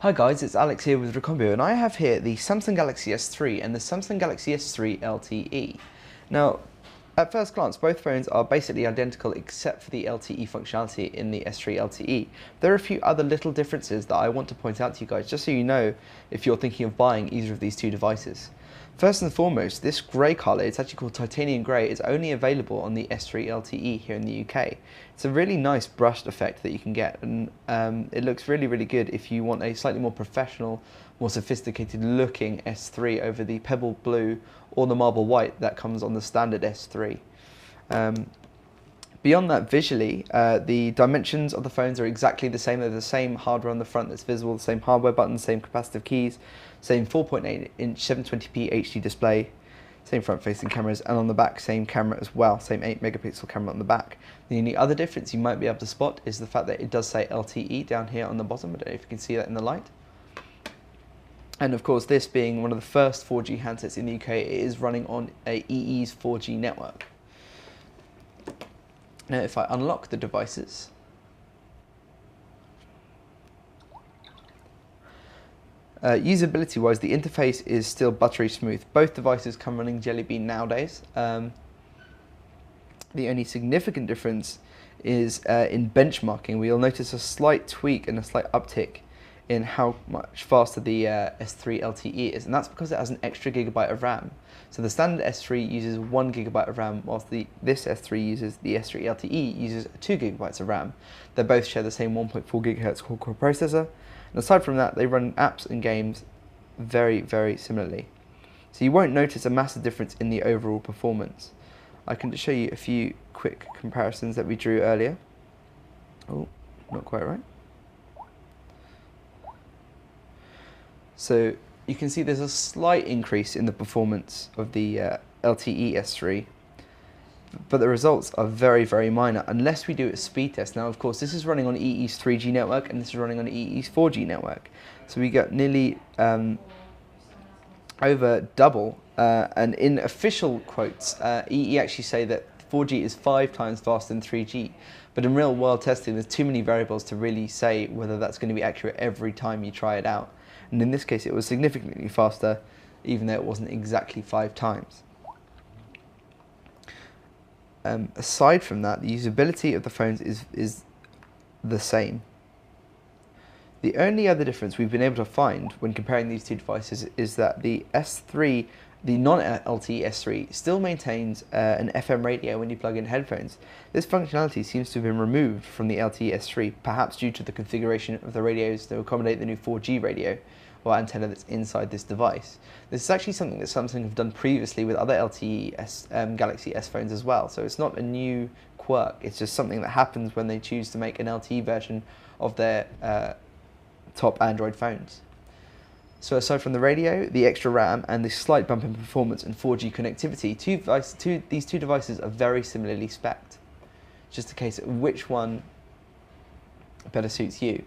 Hi guys, it's Alex here with Recombio, and I have here the Samsung Galaxy S3 and the Samsung Galaxy S3 LTE. Now, at first glance, both phones are basically identical except for the LTE functionality in the S3 LTE. There are a few other little differences that I want to point out to you guys, just so you know if you're thinking of buying either of these two devices. First and foremost, this grey colour, it's actually called titanium grey, is only available on the S3 LTE here in the UK. It's a really nice brushed effect that you can get, and it looks really, really good if you want a slightly more professional, more sophisticated looking S3 over the pebble blue or the marble white that comes on the standard S3. Beyond that, visually, the dimensions of the phones are exactly the same. They're the same hardware on the front that's visible, the same hardware buttons, same capacitive keys, same 4.8-inch 720p HD display, same front-facing cameras, and on the back, same camera as well, same 8-megapixel camera on the back. The only other difference you might be able to spot is the fact that it does say LTE down here on the bottom. I don't know if you can see that in the light. And of course, this being one of the first 4G handsets in the UK, it is running on a EE's 4G network. Now, if I unlock the devices, usability-wise, the interface is still buttery smooth. Both devices come running Jelly Bean nowadays. The only significant difference is in benchmarking. We'll notice a slight tweak and a slight uptick in how much faster the S3 LTE is, and that's because it has an extra gigabyte of RAM. So the standard S3 uses 1 gigabyte of RAM, whilst this S3 uses, the S3 LTE uses 2 gigabytes of RAM. They both share the same 1.4 gigahertz quad-core processor, and aside from that, they run apps and games very, very similarly. So you won't notice a massive difference in the overall performance. I can just show you a few quick comparisons that we drew earlier. Oh, not quite right. So you can see there's a slight increase in the performance of the LTE S3, but the results are very, very minor unless we do a speed test. Now, of course, this is running on EE's 3G network and this is running on EE's 4G network. So we got nearly over double, and in official quotes, EE actually say that 4G is 5 times faster than 3G. But in real world testing, there's too many variables to really say whether that's going to be accurate every time you try it out. And in this case, it was significantly faster, even though it wasn't exactly 5 times. Aside from that, the usability of the phones is the same. The only other difference we've been able to find when comparing these two devices is that the S3, the non-LTE S3, still maintains an FM radio when you plug in headphones. This functionality seems to have been removed from the LTE S3, perhaps due to the configuration of the radios to accommodate the new 4G radio or antenna that's inside this device. This is actually something that Samsung have done previously with other LTE Galaxy S phones as well, so it's not a new quirk, it's just something that happens when they choose to make an LTE version of their top Android phones. So aside from the radio, the extra RAM, and the slight bump in performance and 4G connectivity, these two devices are very similarly spec'd. Just a case of which one better suits you.